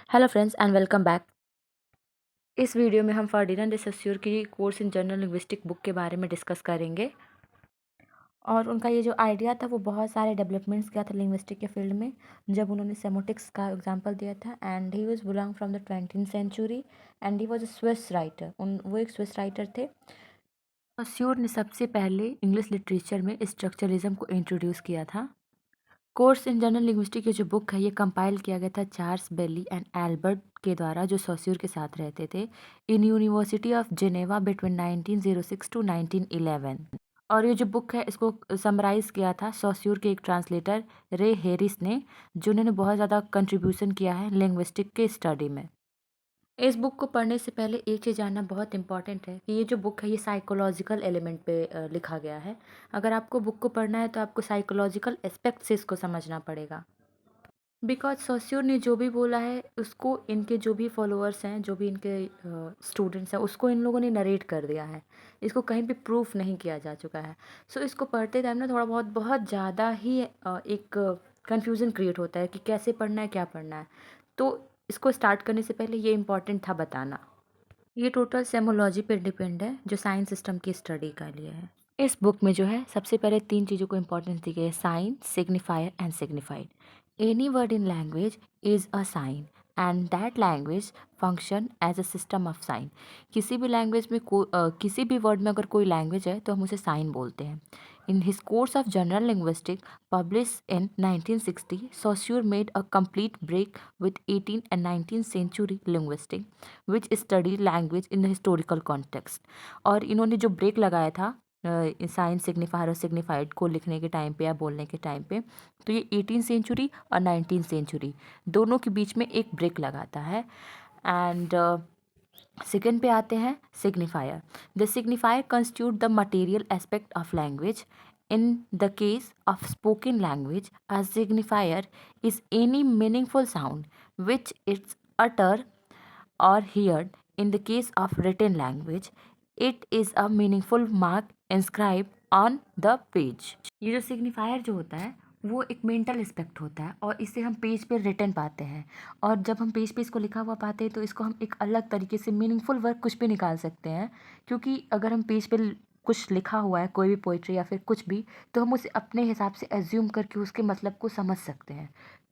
Hello friends and welcome back. इस video में हम फर्डिनेंड de Saussure की course in general linguistic book के बारे में डिस्कस करेंगे। और उनका ये जो आइडिया था वो बहुत सारे डेवलपमेंट्स किया था लिंग्विस्टिक के फील्ड में, जब उन्होंने सेमोटिक्स का एग्जांपल दिया था। And he was belong from the 20th century and he was a Swiss writer. वो एक स्विस राइटर थे। Saussure ने सबसे पहले इंग्लिश लिटरेचर में स्ट्रक्चरलिज्म को इंट्रोड्यूस किया था। कोर्स इन जनरल लिंग्विस्टिक की जो बुक है ये कंपाइल किया गया था चार्ल्स बेली एंड एल्बर्ट के द्वारा, जो सॉस्यूर के साथ रहते थे in University of Geneva between 1906 to 1911। और ये जो बुक है इसको समराइज किया था सॉस्यूर के एक ट्रांसलेटर रे हेरिस ने, जिन्होंने बहुत ज़्यादा कंट्रीब्यूशन किया है लिंग्विस्टिक के स्टडी में। इस बुक को पढ़ने से पहले एक चीज़ जानना बहुत इंपॉर्टेंट है कि ये जो बुक है ये साइकोलॉजिकल एलिमेंट पे लिखा गया है। अगर आपको बुक को पढ़ना है तो आपको साइकोलॉजिकल एस्पेक्ट से इसको समझना पड़ेगा। बिकॉज सोस्यूर ने जो भी बोला है उसको इनके जो भी फॉलोअर्स हैं, जो भी इनके स्टूडेंट्स हैं, उसको इन लोगों ने नरेट कर दिया है। इसको कहीं भी प्रूफ नहीं किया जा चुका है। सो इसको पढ़ते टाइम ना थोड़ा बहुत ज़्यादा ही एक कन्फ्यूज़न क्रिएट होता है कि कैसे पढ़ना है, क्या पढ़ना है। तो इसको स्टार्ट करने से पहले ये इम्पॉर्टेंट था बताना। ये टोटल सेमोलॉजी पे डिपेंड है, जो साइंस सिस्टम की स्टडी का लिए है। इस बुक में जो है सबसे पहले तीन चीज़ों को इम्पोर्टेंस दी गई है: sign, signifier and signified. Any word in language is a sign and that language function as a system of sign. किसी भी लैंग्वेज में किसी भी वर्ड में अगर कोई लैंग्वेज है तो हम उसे साइन बोलते हैं। In his course of general linguistic publish in 1960, Saussure made a complete break with 18th and 19th century linguistics, which studied language in a historical context। और इन्होंने जो ब्रेक लगाया था साइन, सिग्निफायर और सिग्निफाइड को लिखने के टाइम पे या बोलने के टाइम पे, तो ये 18th सेंचुरी और 19th सेंचुरी दोनों के बीच में एक ब्रेक लगाता है। एंड सेकेंड पे आते हैं signifier. The signifier constitute the material aspect of language. In the case of spoken language a signifier is any meaningful sound which it's utter or heard. In the case of written language, it is a meaningful mark inscribed on the page। ये जो signifier जो होता है वो एक mental aspect होता है और इसे हम पेज पे रिटन पाते हैं। और जब हम पेज पे इसको लिखा हुआ पाते हैं तो इसको हम एक अलग तरीके से मीनिंगफुल वर्क कुछ भी निकाल सकते हैं, क्योंकि अगर हम पेज पे कुछ लिखा हुआ है, कोई भी पोइट्री या फिर कुछ भी, तो हम उसे अपने हिसाब से एज्यूम करके उसके मतलब को समझ सकते हैं।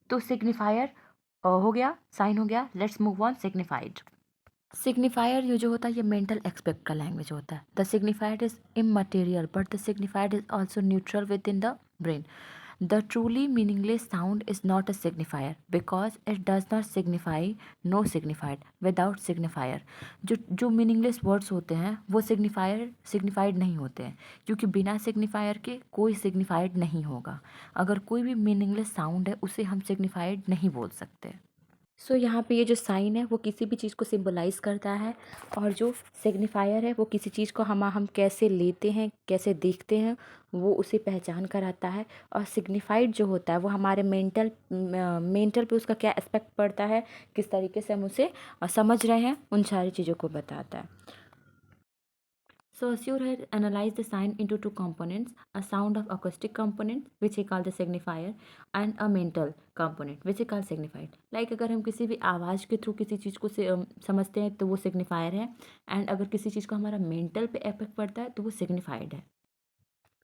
तो सिग्निफायर हो गया, साइन हो गया। Let's move on signified. Signifier ये जो होता है ये मेंटल एक्सपेक्ट का लैंग्वेज होता है। The signified is immaterial but the signified is also neutral within the brain. The truly meaningless sound is not a signifier because it does not signify no signified without signifier. जो meaningless words होते हैं वो signified नहीं होते हैं, क्योंकि बिना signifier के कोई सिग्निफाइड नहीं होगा। अगर कोई भी मीनिंगलेस साउंड है उसे हम सिग्निफाइड नहीं बोल सकते। सो यहाँ पे ये जो साइन है वो किसी भी चीज़ को सिंबलाइज करता है, और जो सिग्निफायर है वो किसी चीज़ को हम कैसे लेते हैं, कैसे देखते हैं, वो उसे पहचान कर आता है। और सिग्निफाइड जो होता है वो हमारे मेंटल पे उसका क्या एस्पेक्ट पड़ता है, किस तरीके से हम उसे समझ रहे हैं, उन सारी चीज़ों को बताता है। Saussure had analyzed the sign into two components: a sound of acoustic component, which he called the signifier, and a mental component, which he called signified। Like अगर हम किसी भी आवाज़ के थ्रू किसी चीज़ को समझते हैं तो वो सिग्निफायर है, एंड अगर किसी चीज़ को हमारा मेंटल पे इफेक्ट पड़ता है तो वो सिग्निफाइड है।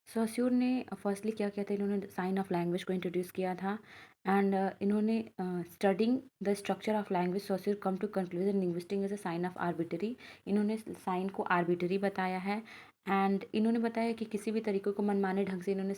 सॉस्यूर ने फर्स्टली क्या किया था, इन्होंने साइन ऑफ लैंग्वेज को इंट्रोड्यूस किया था। एंड इन्होंने studying the structure of language Saussure come to conclusion linguistic is a sign of arbitrary. इन्होंने साइन को आर्बिटरी बताया है। एंड इन्होंने बताया कि किसी भी तरीके को मनमाने ढंग से इन्होंने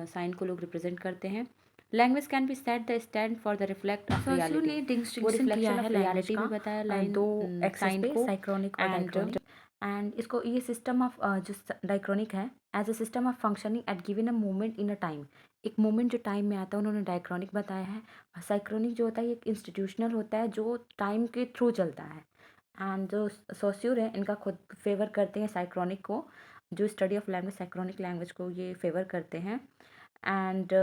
साइन को लोग रिप्रेजेंट करते हैं। Language can be set the stand for the reflect of reality. ने डिस्टिंक्शन किया है लैंग्वेज का, भी बताया लाइन दो साइन को, साइक्रोनिक और डाइक्रोनिक। एंड इसको ये सिस्टम ऑफ जो डाइक्रोनिक है as a system of functioning at given a moment in a time. एक मोमेंट जो टाइम में आता है उन्होंने डाइक्रोनिक बताया है। और साइक्रोनिक जो होता है ये एक इंस्टीट्यूशनल होता है जो टाइम के थ्रू चलता है। एंड जो सॉस्यूर है इनका खुद फेवर करते हैं साइक्रोनिक को, जो study of language synchronic language को ये फेवर करते हैं। And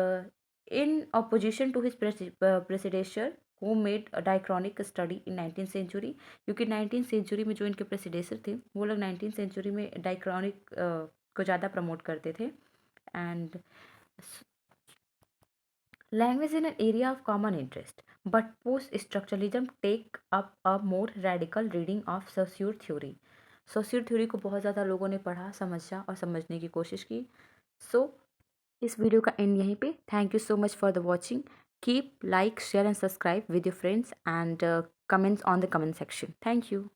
in opposition to his predecessor who made a diachronic study in 19th century, क्योंकि 19th सेंचुरी में जो इनके प्रेसिडेसर थे वो लोग 19th सेंचुरी में डाइक्रोनिक को ज़्यादा प्रमोट करते थे। And Language is an area of common interest, but post-structuralism take up a more radical reading of Saussure theory. Saussure theory को बहुत ज़्यादा लोगों ने पढ़ा, समझा और समझने की कोशिश की. सो इस वीडियो का एंड यहीं पे. Thank you so much for the watching. Keep like, share and subscribe with your friends and comments on the comment section. Thank you.